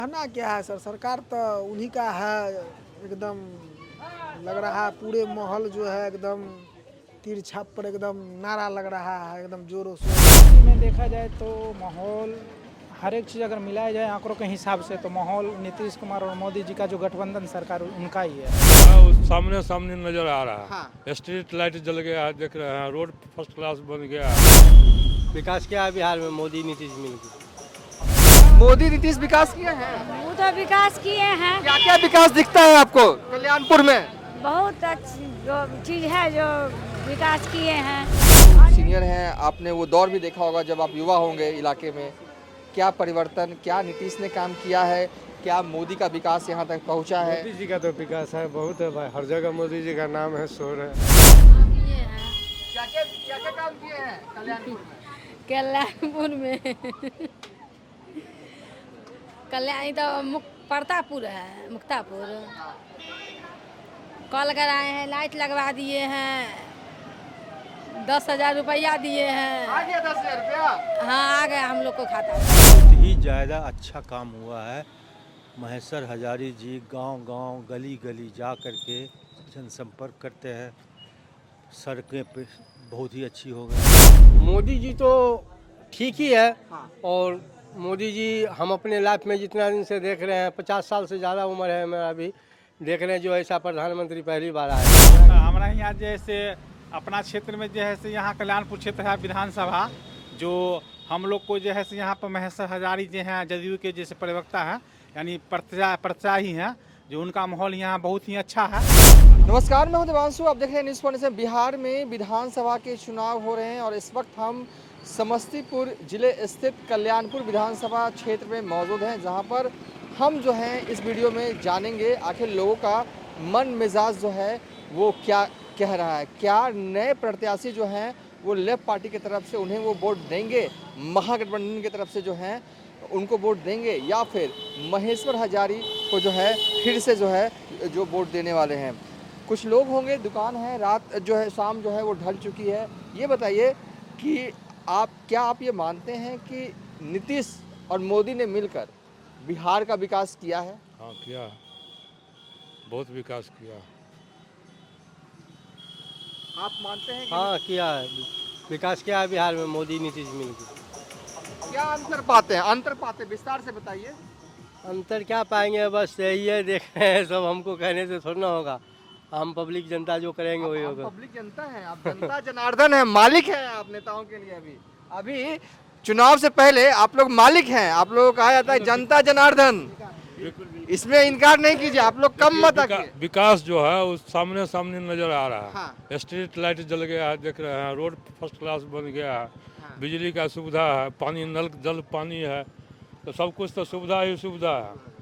कहना क्या है सर, सरकार तो उन्हीं का है। एकदम लग रहा है पूरे माहौल जो है एकदम तीर छाप पर एकदम नारा लग रहा है एकदम जोरों शोरों में देखा जाए तो माहौल हर एक चीज़ अगर मिलाया जाए आंकड़ों के हिसाब से तो माहौल नीतीश कुमार और मोदी जी का जो गठबंधन सरकार उनका ही है। सामने सामने नजर आ रहा है। हाँ। स्ट्रीट लाइट जल गया है, देख रहे हैं, रोड फर्स्ट क्लास बन गया है। विकास किया है बिहार में मोदी नीतीश मिलकर। मोदी नीतीश विकास किए हैं। वो तो विकास किए हैं। क्या क्या विकास दिखता है आपको कल्याणपुर में? बहुत अच्छी जो चीज़ है जो विकास किए हैं। सीनियर हैं, आपने वो दौर भी देखा होगा जब आप युवा होंगे इलाके में। क्या परिवर्तन, क्या नीतीश ने काम किया है, क्या मोदी का विकास यहाँ तक पहुँचा है? मोदी जी का तो विकास है बहुत है भाई, हर जगह मोदी जी का नाम है, शोर है। क्या क्या काम किए हैं कल्याणपुर में? कल्याणपुर में कल्याण तो प्रतापपुर है, मुक्तापुर। कल कराए हैं, लाइट लगवा दिए हैं, 10,000 रुपया दिए हैं। आ गया 10,000 रुपया। हाँ आ गया हम लोग को खाता। बहुत ही ज़्यादा अच्छा काम हुआ है। महेश्वर हजारी जी गांव-गांव, गली-गली जा कर के जनसंपर्क करते हैं। सड़कें पे बहुत ही अच्छी हो गई। मोदी जी तो ठीक ही है। और मोदी जी हम अपने लाइफ में जितना दिन से देख रहे हैं, 50 साल से ज़्यादा उम्र है मेरा, अभी देख रहे हैं जो ऐसा प्रधानमंत्री पहली बार आया। हमारा यहाँ जैसे अपना क्षेत्र में जो है से यहाँ कल्याणपुर क्षेत्र है विधानसभा, जो हम लोग को जो है से यहाँ पर महेश्वर हजारी जी हैं, जदयू के जैसे प्रवक्ता हैं, यानी प्रत्याशी हैं, जो उनका माहौल यहाँ बहुत ही अच्छा है। नमस्कार, मैं हूं देवांशु, आप देख रहे हैं न्यूज़ पॉइंट से। बिहार में विधानसभा के चुनाव हो रहे हैं और इस वक्त हम समस्तीपुर जिले स्थित कल्याणपुर विधानसभा क्षेत्र में मौजूद हैं, जहां पर हम जो हैं इस वीडियो में जानेंगे आखिर लोगों का मन मिजाज जो है वो क्या कह रहा है। क्या नए प्रत्याशी जो हैं वो लेफ्ट पार्टी की तरफ से उन्हें वो वोट देंगे, महागठबंधन की तरफ से जो हैं उनको वोट देंगे, या फिर महेश्वर हजारी को जो है फिर से जो है जो वोट देने वाले हैं। कुछ लोग होंगे, दुकान है, रात जो है शाम जो है वो ढल चुकी है। ये बताइए कि आप ये मानते हैं कि नीतीश और मोदी ने मिलकर बिहार का विकास किया है? हाँ किया, बहुत विकास किया। आप मानते हैं कि हाँ किया है, विकास किया है बिहार में मोदी नीतीश मिलकर। क्या अंतर पाते हैं? विस्तार से बताइए। अंतर क्या पाएंगे, बस यही है, देख रहे हैं सब, हमको कहने से थोड़ा ना होगा। हम पब्लिक जनता जो करेंगे वही होगा। पब्लिक जनता है, आप जनता जनार्दन है, मालिक है आप नेताओं के लिए। अभी चुनाव से पहले आप लोग मालिक हैं, आप लोगों को कहा जाता है जनता जनार्दन। इसमें इनकार नहीं कीजिए, आप लोग कम मत आइए। विकास जो है वो सामने सामने नजर आ रहा है। हाँ। स्ट्रीट लाइट जल गया है, देख रहे हैं, रोड फर्स्ट क्लास बन गया है। हाँ। बिजली का सुविधा है, पानी नल जल पानी है, तो सब कुछ तो सुविधा ही सुविधा है।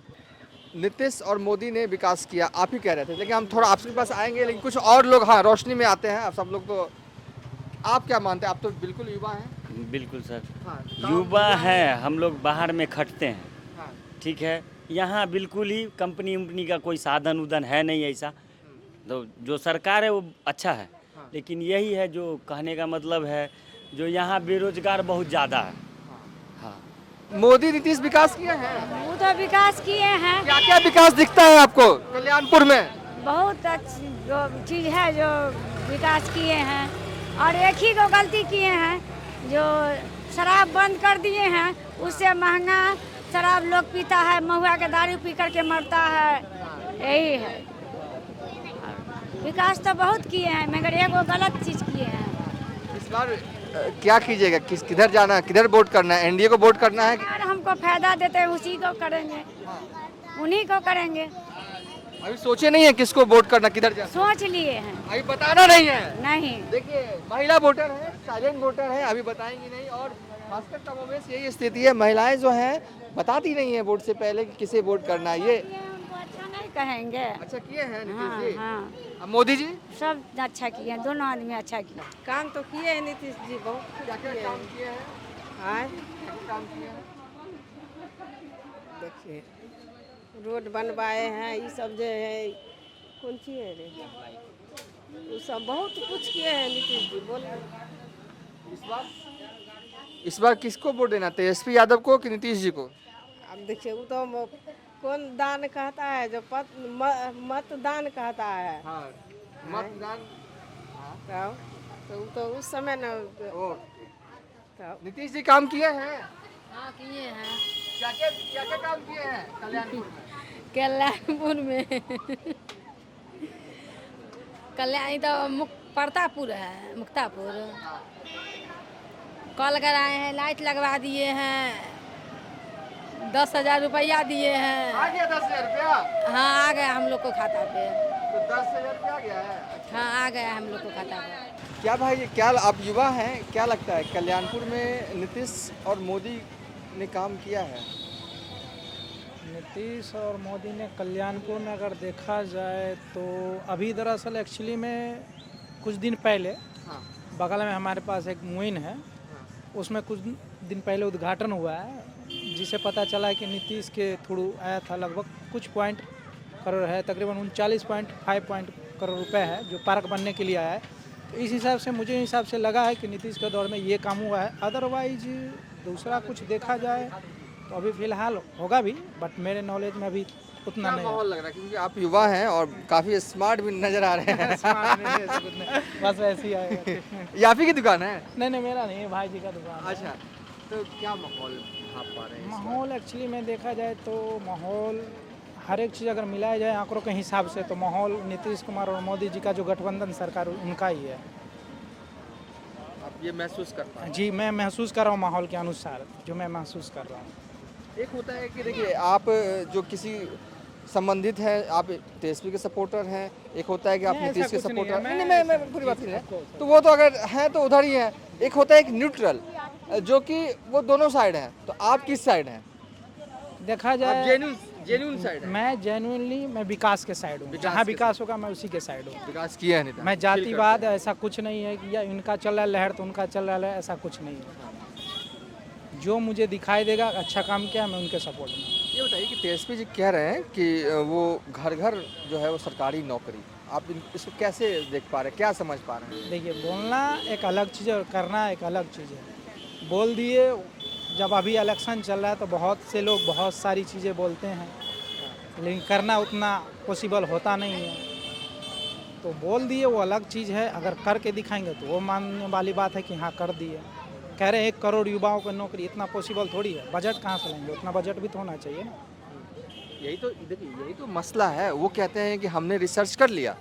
नीतीश और मोदी ने विकास किया, आप ही कह रहे थे, लेकिन हम थोड़ा आपके पास आएंगे, लेकिन कुछ और लोग हाँ रोशनी में आते हैं। आप सब लोग तो आप क्या मानते हैं? आप तो बिल्कुल युवा हैं। बिल्कुल सर, हाँ, युवा हैं हम लोग, बाहर में खटते हैं, हाँ। ठीक है। यहाँ बिल्कुल ही कंपनी उम्पनी का कोई साधन उधन है नहीं ऐसा, तो जो सरकार है वो अच्छा है, हाँ। लेकिन यही है जो कहने का मतलब है, जो यहाँ बेरोजगार बहुत ज़्यादा है। हाँ, मोदी नीतीश विकास किए हैं। वो तो विकास किए हैं। क्या क्या विकास दिखता है आपको कल्याणपुर में? बहुत अच्छी जो चीज़ है जो विकास किए हैं। और एक ही को गलती किए हैं, जो शराब बंद कर दिए हैं, उससे महंगा शराब लोग पीता है, महुआ के दारू पी करके मरता है, यही है। विकास तो बहुत किए हैं, मगर एक वो गलत चीज़ किए हैं। इस बार क्या कीजिएगा? किधर जाना है, किधर वोट करना है? एनडीए को वोट करना है? अगर हमको फायदा देते हैं उसी को करेंगे, उन्हीं को करेंगे। अभी सोचे नहीं है किसको वोट करना, किधर जाना? सोच लिए हैं। अभी बताना नहीं है। नहीं, देखिए, महिला वोटर है, साइलेंट वोटर है, अभी बताएंगी नहीं। और खासकर कमोबेश यही स्थिति है, महिलाएं जो हैं बताती नहीं है वोट से पहले कि किसे वोट करना है। ये उनको अच्छा नहीं कहेंगे। अच्छा किए हैं नीतीश हाँ जी। हाँ, अब मोदी जी सब अच्छा किए, दोनों आदमी अच्छा किए। काम तो किए हैं नीतीश जी, बहुत क्या क्या काम किए हैं? हाँ। क्या क्या काम किए हैं? देखिए रोड बनवाए हैं, ये सब जो है कौन सी है रे, वो सब बहुत कुछ किए हैं नीतीश जी। बोलिए इस बार किसको वोट देना, तेजस्वी यादव को कि नीतीश जी को? अब देखिए वो तो कौन दान कहता है जो मतदान कहता है। हाँ मतदान। तो वो तो उस समय न नीतीश जी काम किए हैं? हाँ किए हैं। क्या क्या काम किए हैं कल्याणपुर में? कल्याणपुर में कल्याणी तो प्रतापपुर है, मुक्तापुर। कल कराए हैं, लाइट लगवा दिए हैं, 10,000 रुपया दिए हैं। आ गया 10,000 रुपया? हाँ आ गया हम लोग को खाता पे। तो 10,000 रुपया आ गया है। हाँ आ गया हम लोग को खाता पे। क्या भाई, क्या आप युवा हैं, क्या लगता है कल्याणपुर में नीतीश और मोदी ने काम किया है? नीतीश और मोदी ने कल्याणपुर में अगर देखा जाए तो अभी दरअसल एक्चुअली में कुछ दिन पहले हाँ। बगल में हमारे पास एक मुइन है, उसमें कुछ दिन पहले उद्घाटन हुआ है, जिसे पता चला है कि नीतीश के थ्रू आया था। लगभग कुछ पॉइंट करोड़ है, तकरीबन 39.5 करोड़ रुपए है जो पार्क बनने के लिए आया है। तो इस हिसाब से मुझे हिसाब से लगा है कि नीतीश के दौर में ये काम हुआ है। अदरवाइज दूसरा कुछ देखा जाए तो अभी फिलहाल होगा भी, बट मेरे नॉलेज में अभी उतना क्या नहीं माहौल लग रहा है, क्योंकि आप युवा हैं और काफी स्मार्ट भी नजर आ रहे हैं। है। बस ऐसे ही आएगा। ये आप ही की दुकान है? नहीं मेरा नहीं है, भाई जी का दुकान है। अच्छा, तो क्या माहौल आप पा रहे हैं? माहौल एक्चुअली में देखा जाए तो माहौल हर एक चीज़ अगर मिलाया जाए आंकड़ों के हिसाब से तो माहौल नीतीश कुमार और मोदी जी का जो गठबंधन सरकार उनका ही है। आप ये महसूस कर पा रहे जी मैं महसूस कर रहा हूँ माहौल के अनुसार, जो मैं महसूस कर रहा हूँ। हैं? एक होता है कि देखिए, आप जो किसी संबंधित है, आप तेजस्वी के सपोर्टर हैं, एक होता है कि आप नहीं, नीतीश ऐसा के कुछ नहीं सपोर्टर है। नहीं, मैं मैं पूरी बात नहीं है, तो वो तो अगर है तो उधर ही है। एक होता है एक न्यूट्रल, जो कि वो दोनों साइड हैं, तो आप किस साइड हैं? देखा जाए जेन्युइन साइड है। मैं जेन्युइनली मैं विकास के साइड हूँ, जहाँ विकास होगा मैं उसी के साइड हूँ। विकास किया है नहीं, मैं जातिवाद ऐसा कुछ नहीं है कि या इनका चल रहा है लहर तो उनका चल रहा है, ऐसा कुछ नहीं है। जो मुझे दिखाई देगा अच्छा काम किया, मैं उनके सपोर्ट में। ये बताइए कि तेजस्वी जी कह रहे हैं कि वो घर घर जो है वो सरकारी नौकरी, आप इसको कैसे देख पा रहे हैं, क्या समझ पा रहे हैं? देखिए बोलना एक अलग चीज़ है और करना एक अलग चीज़ है। बोल दिए, जब अभी इलेक्शन चल रहा है तो बहुत से लोग बहुत सारी चीज़ें बोलते हैं, लेकिन करना उतना पॉसिबल होता नहीं है। तो बोल दिए वो अलग चीज़ है, अगर करके दिखाएंगे तो वो मानने वाली बात है कि हाँ कर दिए। कह रहे हैं 1 करोड़ युवाओं को नौकरी, इतना पॉसिबल थोड़ी है। बजट कहाँ से लेंगे, उतना बजट भी तो होना चाहिए ना। यही तो देखिए, यही तो मसला है। वो कहते हैं कि हमने रिसर्च कर लिया,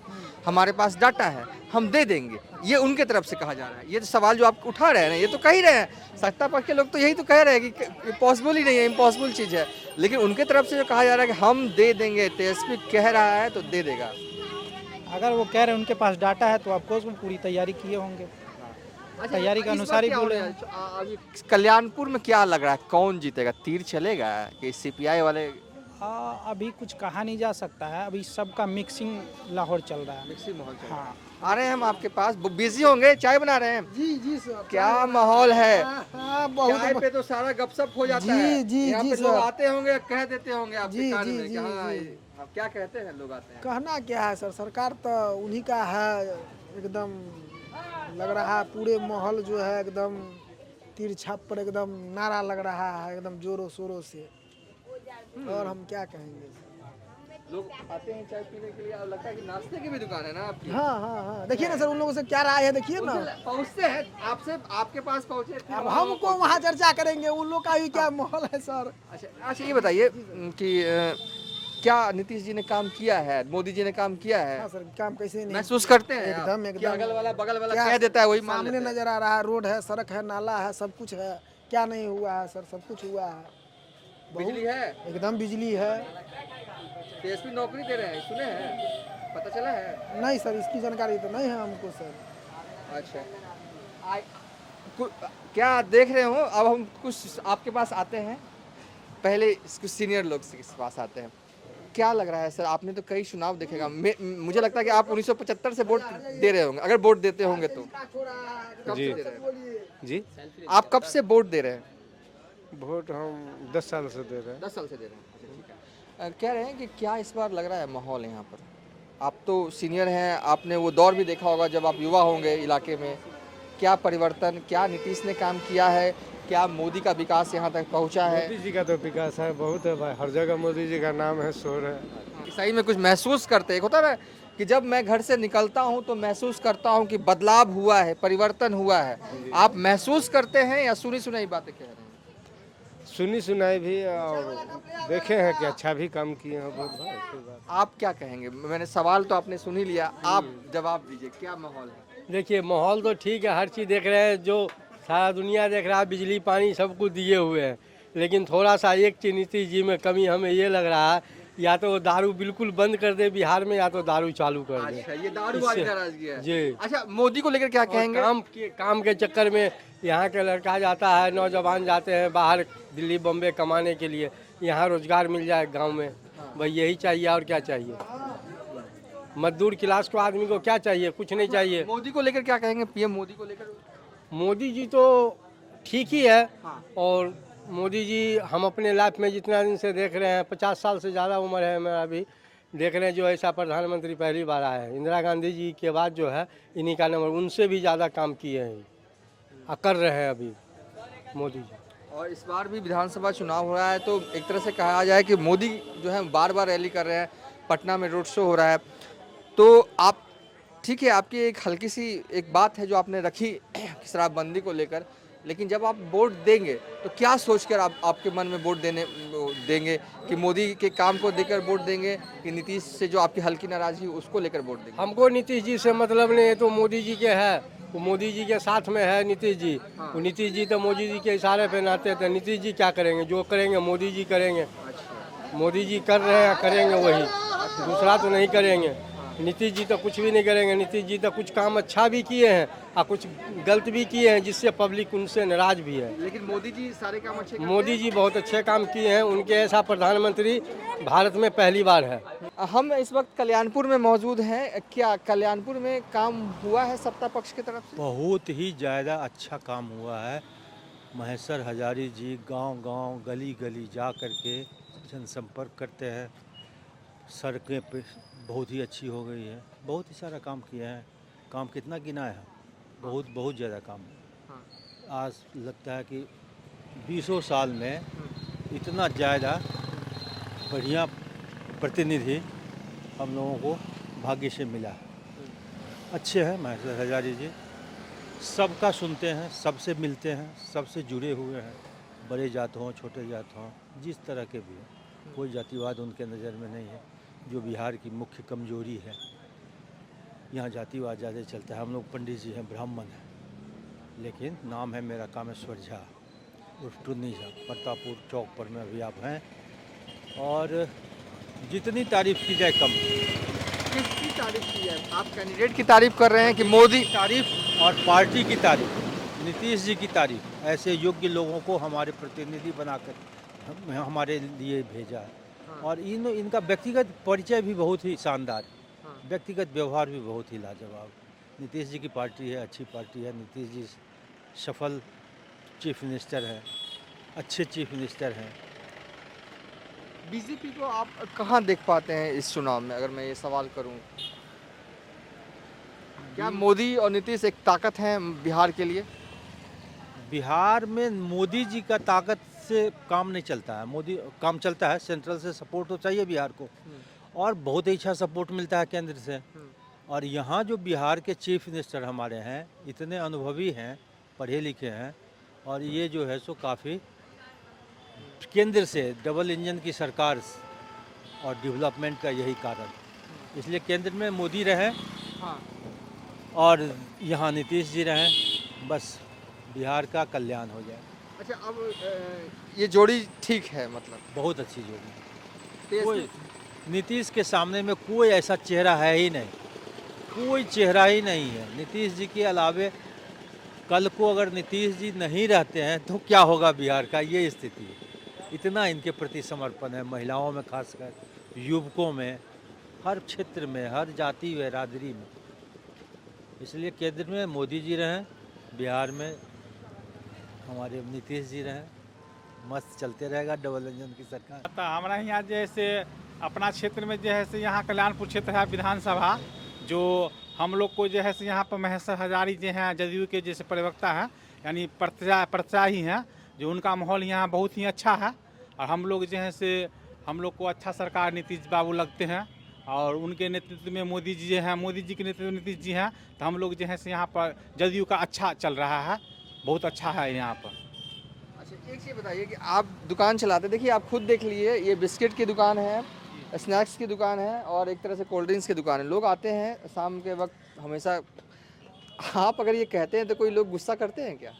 हमारे पास डाटा है, हम दे देंगे, ये उनके तरफ से कहा जा रहा है। ये तो सवाल जो आप उठा रहे हैं, ये तो कह ही रहे हैं, सत्ता पक्ष के लोग तो यही तो कह रहे हैं कि पॉसिबल ही नहीं है, इम्पॉसिबल चीज़ है। लेकिन उनके तरफ से जो कहा जा रहा है कि हम दे देंगे, तेजस्वी कह रहा है तो दे देगा। अगर वो कह रहे हैं उनके पास डाटा है तो ऑफकोर्स वो पूरी तैयारी किए होंगे, तैयारी के अनुसार ही बोले। अभी कल्याणपुर में क्या लग रहा है, कौन जीतेगा? तीर चलेगा कि सीपीआई वाले? अभी कुछ कहा नहीं जा सकता है, अभी सबका मिक्सिंग लाहौर चल रहा है। मिक्सी माहौल चल रहा है। हाँ आ रहे हैं हम आपके पास, बिजी होंगे, चाय बना रहे हैं? जी सर। क्या माहौल है? बहुत चाय पे तो सारा गपशप हो जाता है। यहाँ पे लोग आते होंगे, कह देते होंगे आपके कान में कि हाँ, आप क्या कहते हैं? लोग आते हैं, कहना क्या है सर, सरकार तो उन्हीं का है। एकदम लग रहा है पूरे माहौल जो है एकदम तीर छाप पर एकदम नारा लग रहा है एकदम जोरों शोरों से। और हम क्या कहेंगे। लोग आते हैं चाय पीने के लिए, और लगता है कि नाश्ते की भी दुकान है ना आपकी? हाँ देखिए ना सर, उन लोगों से क्या राय है देखिए ना। पहुँचते हैं आपसे, आपके पास पहुँचे, अब हमको वहाँ चर्चा करेंगे, उन लोग का भी क्या माहौल है सर। अच्छा ये बताइए कि क्या नीतीश जी ने काम किया है, मोदी जी ने काम किया है? हाँ सर, काम कैसे नहीं महसूस करते हैं एकदम कि अगल वाला बगल वाला क्या कह देता है वही मान सामने लेते हैं? नजर आ रहा है, रोड है, सड़क है, नाला है, सब कुछ है। क्या नहीं हुआ है सर, सब कुछ हुआ है। बिजली है, एकदम बिजली है। तेजस्वी नौकरी दे रहे हैं, सुने हैं, पता चला है? नहीं सर, इसकी जानकारी तो नहीं है हमको सर। अच्छा, क्या देख रहे हो? अब हम कुछ आपके पास आते हैं, पहले कुछ सीनियर लोग के पास आते हैं। क्या लग रहा है सर, आपने तो कई चुनाव देखेगा, मुझे लगता है कि आप 1975 से वोट दे रहे होंगे, अगर वोट देते होंगे तो। कब से दे रहे हैं? जी आप कब से वोट दे रहे हैं? वोट हम 10 साल से दे रहे हैं। 10 साल से दे रहे हैं। अच्छा, ठीक है। कह रहे हैं कि क्या इस बार लग रहा है माहौल यहाँ पर? आप तो सीनियर हैं, आपने वो दौर भी देखा होगा जब आप युवा होंगे इलाके में। क्या परिवर्तन, क्या नीतीश ने काम किया है क्या मोदी का विकास यहाँ तक पहुँचा है? मोदी जी का तो विकास है, बहुत है भाई, हर जगह मोदी जी का नाम है, शोर है। सही में कुछ महसूस करते हैं? एक होता है ना कि जब मैं घर से निकलता हूँ तो महसूस करता हूँ कि बदलाव हुआ है, परिवर्तन हुआ है। आप महसूस करते हैं या सुनी सुनाई बातें कह रहे हैं? सुनी सुनाई भी और देखे हैं कि अच्छा भी काम किए हैं बहुत भाई, ऐसी बात। आप क्या कहेंगे? मैंने सवाल तो आपने सुन ही लिया, आप जवाब दीजिए, क्या माहौल है? देखिए माहौल तो ठीक है, हर चीज़ देख रहे हैं, जो सारा दुनिया देख रहा है, बिजली पानी सब कुछ दिए हुए हैं। लेकिन थोड़ा सा एक चीज़ नीतीश जी में कमी हमें ये लग रहा है, या तो दारू बिल्कुल बंद कर दे बिहार में, या तो दारू चालू कर दे। अच्छा, ये दारू वाली नाराजगी है। जी। अच्छा, मोदी को लेकर क्या कहेंगे? काम के चक्कर में यहाँ के लड़का जाता है, नौजवान जाते हैं बाहर दिल्ली बम्बे कमाने के लिए, यहाँ रोजगार मिल जाए गांव में, भाई यही चाहिए और क्या चाहिए? मजदूर क्लास को आदमी को क्या चाहिए? कुछ नहीं चाहिए। मोदी को लेकर क्या कहेंगे? पीएम मोदी को लेकर? मोदी जी तो ठीक ही है, और मोदी जी हम अपने लाइफ में जितना दिन से देख रहे हैं, 50 साल से ज़्यादा उम्र है मेरा, अभी देख रहे हैं जो ऐसा प्रधानमंत्री पहली बार आया है। इंदिरा गांधी जी के बाद जो है इन्हीं का नंबर, उनसे भी ज़्यादा काम किए हैं, कर रहे हैं अभी मोदी जी। और इस बार भी विधानसभा चुनाव हो रहा है, तो एक तरह से कहा जाए कि मोदी जो है बार बार रैली कर रहे हैं, पटना में रोड शो हो रहा है, तो आप ठीक है, आपकी एक हल्की सी एक बात है जो आपने रखी शराबबंदी को लेकर, लेकिन जब आप वोट देंगे तो क्या सोचकर आपके मन में वोट देंगे कि मोदी के काम को देकर वोट देंगे कि नीतीश से जो आपकी हल्की नाराजगी उसको लेकर वोट देंगे? हमको नीतीश जी से मतलब नहीं है, तो मोदी जी के है, वो मोदी जी के साथ में है नीतीश जी। वो नीतीश जी तो मोदी जी के इशारे पे नाते थे। नीतीश जी क्या करेंगे? जो करेंगे मोदी जी करेंगे। मोदी जी कर रहे हैं, करेंगे वही, दूसरा तो नहीं करेंगे। नीतीश जी तो कुछ भी नहीं करेंगे। नीतीश जी तो कुछ काम अच्छा भी किए हैं और कुछ गलत भी किए हैं, जिससे पब्लिक उनसे नाराज भी है। लेकिन मोदी जी सारे काम अच्छे करते हैं। मोदी जी बहुत अच्छे काम किए हैं, उनके ऐसा प्रधानमंत्री भारत में पहली बार है। हम इस वक्त कल्याणपुर में मौजूद हैं। क्या कल्याणपुर में काम हुआ है सत्ता पक्ष की तरफ से? बहुत ही ज़्यादा अच्छा काम हुआ है। महेश्वर हजारी जी गांव-गांव, गली-गली जा करके जनसंपर्क करते हैं। सड़कें पे बहुत ही अच्छी हो गई है। बहुत ही सारा काम किया है। काम कितना गिना है? बहुत ज़्यादा काम। आज लगता है कि 20 साल में इतना ज़्यादा बढ़िया प्रतिनिधि हम लोगों को भाग्य से मिला है। अच्छे हैं महेश्वर हजारी जी, सबका सुनते हैं, सबसे मिलते हैं, सबसे जुड़े हुए हैं। बड़े जात हों, छोटे जात हों, जिस तरह के भी हों, कोई जातिवाद उनके नज़र में नहीं है, जो बिहार की मुख्य कमजोरी है। यहाँ जातिवाद ज़्यादा चलता है। हम लोग पंडित जी हैं, ब्राह्मण हैं, लेकिन नाम है मेरा कामेश्वर झा उर्फ टुन्नी झा। प्रतापपुर चौक पर में अभी आप हैं, और जितनी तारीफ़ की जाए कम। किसकी तारीफ की है? आप कैंडिडेट की तारीफ कर रहे हैं कि मोदी तारीफ और पार्टी की तारीफ, नीतीश जी की तारीफ। ऐसे योग्य लोगों को हमारे प्रतिनिधि बनाकर हमारे लिए भेजा है। और इनका व्यक्तिगत परिचय भी बहुत ही शानदार, व्यक्तिगत व्यवहार भी बहुत ही लाजवाब। नीतीश जी की पार्टी है, अच्छी पार्टी है। नीतीश जी सफल चीफ मिनिस्टर है, अच्छे चीफ मिनिस्टर हैं। बीजेपी को आप कहाँ देख पाते हैं इस चुनाव में, अगर मैं ये सवाल करूं? क्या मोदी और नीतीश एक ताकत है बिहार के लिए? बिहार में मोदी जी का ताकत से काम नहीं चलता है। मोदी काम चलता है, सेंट्रल से सपोर्ट तो चाहिए बिहार को, और बहुत ही अच्छा सपोर्ट मिलता है केंद्र से। और यहाँ जो बिहार के चीफ मिनिस्टर हमारे हैं, इतने अनुभवी हैं, पढ़े लिखे हैं, और ये जो है सो काफ़ी केंद्र से डबल इंजन की सरकार और डेवलपमेंट का यही कारण। इसलिए केंद्र में मोदी रहे और यहाँ नीतीश जी रहें, बस बिहार का कल्याण हो जाए। अच्छा, अब ये जोड़ी ठीक है, मतलब बहुत अच्छी जोड़ी। कोई नीतीश के सामने में कोई ऐसा चेहरा है ही नहीं, कोई चेहरा ही नहीं है नीतीश जी के अलावे। कल को अगर नीतीश जी नहीं रहते हैं तो क्या होगा बिहार का, ये स्थिति है। इतना इनके प्रति समर्पण है, महिलाओं में खासकर, युवकों में, हर क्षेत्र में, हर जाति बिरादरी में। इसलिए केंद्र में मोदी जी रहें, बिहार में हमारे नीतीश जी रहें, मस्त चलते रहेगा डबल इंजन की सरकार। तो हमारा यहाँ जैसे अपना क्षेत्र में जो है से यहाँ कल्याणपुर क्षेत्र है विधानसभा, जो हम लोग को जो है से यहाँ पर महेश्वर हजारी जो हैं जदयू के जैसे प्रवक्ता हैं, यानी प्रत्याशी हैं, जो उनका माहौल यहाँ बहुत ही अच्छा है। और हम लोग जो है से हम लोग को अच्छा सरकार नीतीश बाबू लगते हैं, और उनके नेतृत्व में मोदी जी हैं, मोदी जी के नेतृत्व में नीतीश जी हैं, तो हम लोग जो है से यहाँ पर जदयू का अच्छा चल रहा है, बहुत अच्छा है यहाँ पर। अच्छा, एक चीज़ बताइए कि आप दुकान चलाते, देखिए आप खुद देख लीजिए, ये बिस्किट की दुकान है, स्नैक्स की दुकान है और एक तरह से कोल्ड ड्रिंक्स की दुकान है। लोग आते हैं शाम के वक्त हमेशा। आप अगर ये कहते हैं तो कोई लोग गुस्सा करते हैं क्या?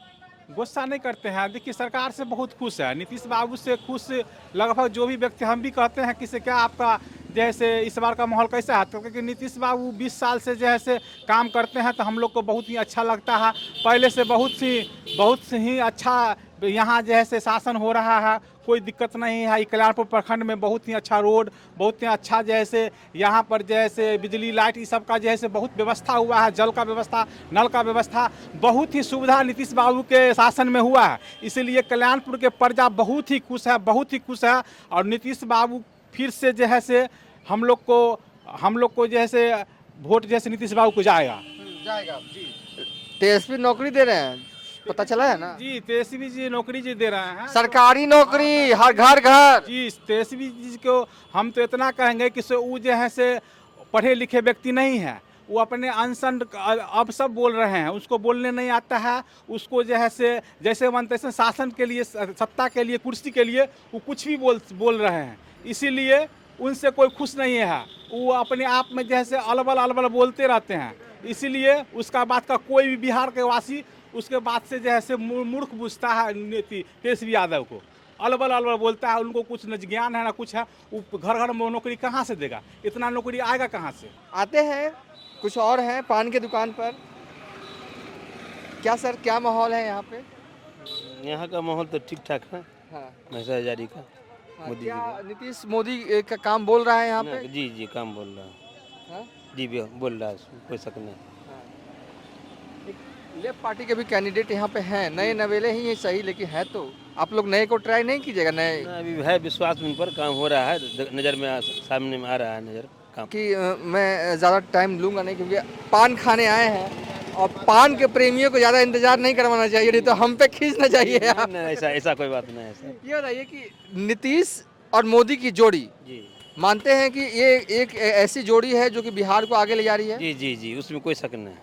गुस्सा नहीं करते हैं। देखिए सरकार से बहुत खुश है, नीतीश बाबू से खुश लगभग जो भी व्यक्ति, हम भी कहते हैं कि से क्या आपका जैसे इस बार का माहौल कैसा है, तो क्योंकि नीतीश बाबू 20 साल से जैसे काम करते हैं तो हम लोग को बहुत ही अच्छा लगता है। पहले से बहुत ही अच्छा यहाँ जैसे शासन हो रहा है, कोई दिक्कत नहीं है। कल्याणपुर प्रखंड में बहुत ही अच्छा रोड, बहुत ही अच्छा जैसे यहाँ पर जैसे बिजली लाइट इस सब का जैसे बहुत व्यवस्था हुआ है, जल का व्यवस्था, नल का व्यवस्था, बहुत ही सुविधा नीतीश बाबू के शासन में हुआ है। इसीलिए कल्याणपुर के प्रजा बहुत ही खुश है, बहुत ही खुश है। और नीतीश बाबू फिर से जो है से हम लोग को जैसे वोट जैसे नीतीश बाबू को जाएगा जी। तेजस्वी नौकरी दे रहे हैं, पता चला है ना? जी, तेजस्वी जी नौकरी जी दे रहे हैं, सरकारी नौकरी, हर घर घर। जी, तेजस्वी जी को हम तो इतना कहेंगे कि वो जो है से पढ़े लिखे व्यक्ति नहीं है, वो अपने अनशन अब सब बोल रहे हैं, उसको बोलने नहीं आता है। उसको जो है से जैसे मन तैसे शासन के लिए, सत्ता के लिए, कुर्सी के लिए वो कुछ भी बोल रहे हैं। इसीलिए उनसे कोई खुश नहीं है, वो अपने आप में जैसे अलबल बोलते रहते हैं। इसीलिए उसका बात का कोई भी बिहार के वासी उसके बात से जैसे मूर्ख बुझता है तेजस्वी यादव को, अलबल बोलता है। उनको कुछ न ज्ञान है ना कुछ है, वो घर में नौकरी कहाँ से देगा, इतना नौकरी आएगा कहाँ से? आते हैं कुछ और हैं पान की दुकान पर। क्या सर, क्या माहौल है यहाँ पे? यहाँ का माहौल तो ठीक ठाक है। हाँ, महसा हजारी का मोदी जी क्या का। नीतीश मोदी का काम बोल रहा है यहाँ पे? जी काम बोल रहा है। हाँ? जी भी बोल रहा है, कोई शक नहीं। लेफ्ट पार्टी के भी कैंडिडेट यहाँ पे हैं, नए नवेले ही हैं सही, लेकिन है तो आप लोग नए को ट्राई नहीं कीजिएगा? नए अभी है विश्वास उन पर, काम हो रहा है, नज़र में सामने में आ रहा है नज़र काम कि मैं ज़्यादा टाइम लूँगा नहीं, क्योंकि पान खाने आए हैं और पान के प्रेमियों को ज़्यादा इंतजार नहीं करवाना चाहिए, नहीं तो हम पे खींचना चाहिए। ऐसा कोई बात नहीं है। ये बताइए कि नीतीश और मोदी की जोड़ी, जी मानते हैं कि ये एक ऐसी जोड़ी है जो कि बिहार को आगे ले जा रही है? जी उसमें कोई शक नहीं।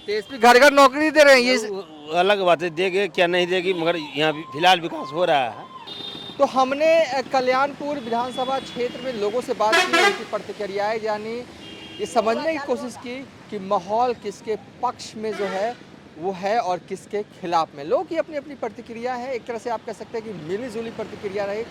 तेजस्वी घर घर नौकरी दे रहे हैं, ये अलग बात है, देंगे क्या नहीं देगी, मगर यहाँ फिलहाल विकास हो रहा है। तो हमने कल्याणपुर विधानसभा क्षेत्र में लोगों से बात की, उनकी प्रतिक्रियाएं जानी, ये समझने की कोशिश की कि माहौल किसके पक्ष में जो है वो है और किसके खिलाफ में। लोगों की अपनी अपनी प्रतिक्रिया है, एक तरह से आप कह सकते हैं कि मिली जुली प्रतिक्रिया रही।